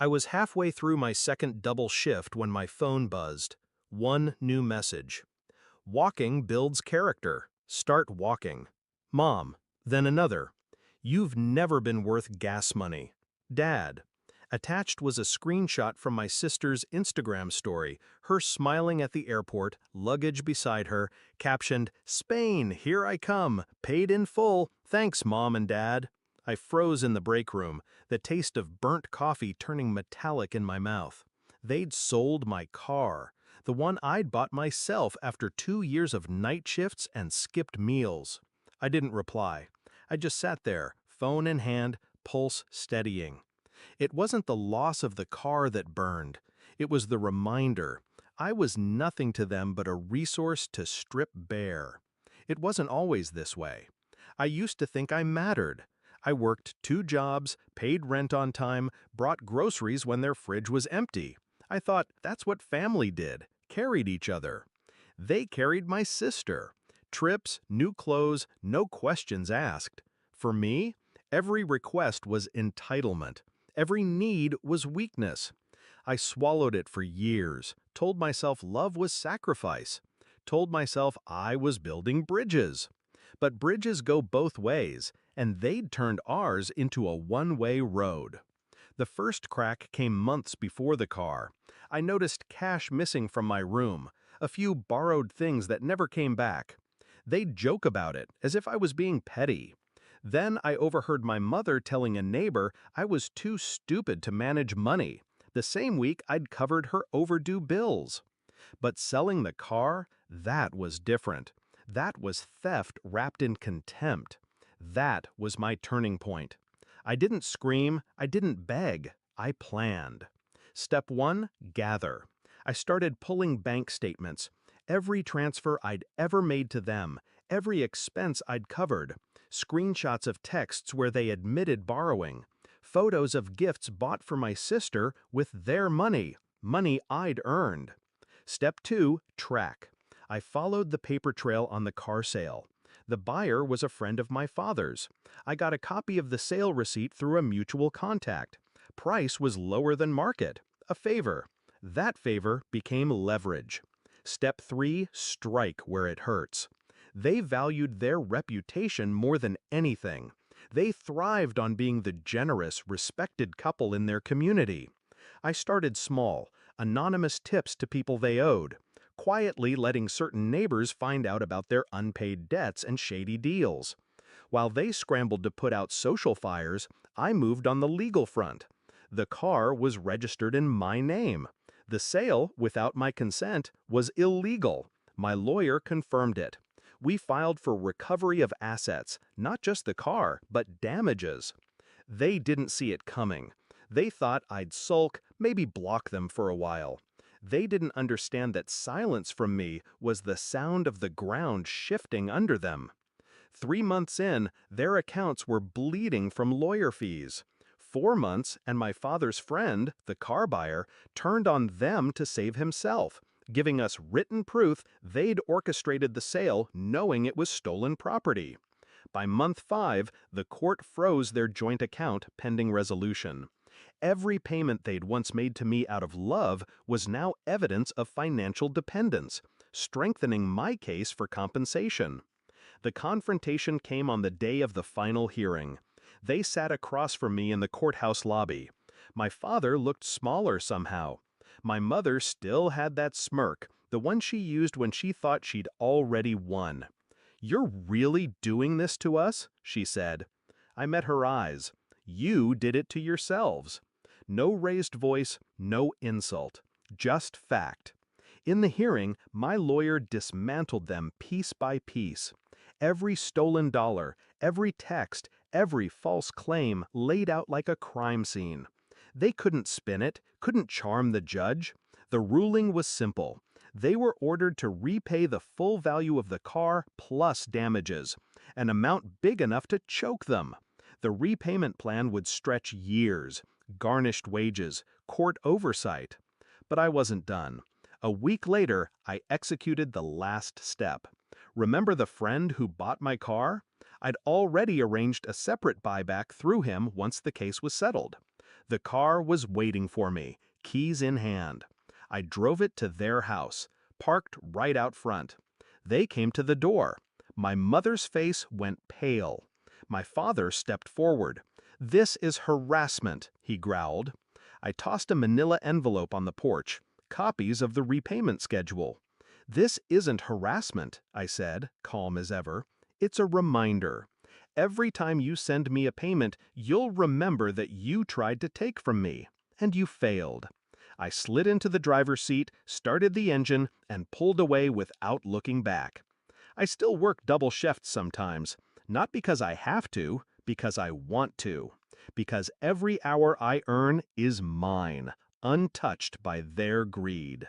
I was halfway through my second double shift when my phone buzzed. One new message. Walking builds character. Start walking. Mom. Then another. You've never been worth gas money. Dad. Attached was a screenshot from my sister's Instagram story, her smiling at the airport, luggage beside her, captioned, "Spain, here I come, paid in full, thanks Mom and Dad." I froze in the break room, the taste of burnt coffee turning metallic in my mouth. They'd sold my car, the one I'd bought myself after 2 years of night shifts and skipped meals. I didn't reply. I just sat there, phone in hand, pulse steadying. It wasn't the loss of the car that burned. It was the reminder. I was nothing to them but a resource to strip bare. It wasn't always this way. I used to think I mattered. I worked 2 jobs, paid rent on time, brought groceries when their fridge was empty. I thought that's what family did, carried each other. They carried my sister. Trips, new clothes, no questions asked. For me, every request was entitlement. Every need was weakness. I swallowed it for years, told myself love was sacrifice, told myself I was building bridges. But bridges go both ways, and they'd turned ours into a one-way road. The first crack came months before the car. I noticed cash missing from my room, a few borrowed things that never came back. They'd joke about it, as if I was being petty. Then I overheard my mother telling a neighbor I was too stupid to manage money. The same week I'd covered her overdue bills. But selling the car, that was different. That was theft wrapped in contempt. That was my turning point. I didn't scream, I didn't beg, I planned. Step 1, gather. I started pulling bank statements. Every transfer I'd ever made to them, every expense I'd covered, screenshots of texts where they admitted borrowing, photos of gifts bought for my sister with their money, money I'd earned. Step 2, track. I followed the paper trail on the car sale. The buyer was a friend of my father's. I got a copy of the sale receipt through a mutual contact. Price was lower than market, a favor. That favor became leverage. Step 3, strike where it hurts. They valued their reputation more than anything. They thrived on being the generous, respected couple in their community. I started small, anonymous tips to people they owed, quietly letting certain neighbors find out about their unpaid debts and shady deals. While they scrambled to put out social fires, I moved on the legal front. The car was registered in my name. The sale, without my consent, was illegal. My lawyer confirmed it. We filed for recovery of assets, not just the car, but damages. They didn't see it coming. They thought I'd sulk, maybe block them for a while. They didn't understand that silence from me was the sound of the ground shifting under them. 3 months in, their accounts were bleeding from lawyer fees. 4 months, and my father's friend, the car buyer, turned on them to save himself, giving us written proof they'd orchestrated the sale knowing it was stolen property. By month 5, the court froze their joint account pending resolution. Every payment they'd once made to me out of love was now evidence of financial dependence, strengthening my case for compensation. The confrontation came on the day of the final hearing. They sat across from me in the courthouse lobby. My father looked smaller somehow. My mother still had that smirk, the one she used when she thought she'd already won. "You're really doing this to us?" she said. I met her eyes. "You did it to yourselves." No raised voice, no insult, just fact. In the hearing, my lawyer dismantled them piece by piece. Every stolen dollar, every text, every false claim laid out like a crime scene. They couldn't spin it, couldn't charm the judge. The ruling was simple. They were ordered to repay the full value of the car plus damages, an amount big enough to choke them. The repayment plan would stretch years, garnished wages, court oversight. But I wasn't done. A week later, I executed the last step. Remember the friend who bought my car? I'd already arranged a separate buyback through him once the case was settled. The car was waiting for me, keys in hand. I drove it to their house, parked right out front. They came to the door. My mother's face went pale. My father stepped forward. "This is harassment," he growled. I tossed a manila envelope on the porch, copies of the repayment schedule. "This isn't harassment," I said, calm as ever. "It's a reminder. Every time you send me a payment, you'll remember that you tried to take from me, and you failed." I slid into the driver's seat, started the engine, and pulled away without looking back. I still work double shifts sometimes, not because I have to, because I want to. Because every hour I earn is mine, untouched by their greed.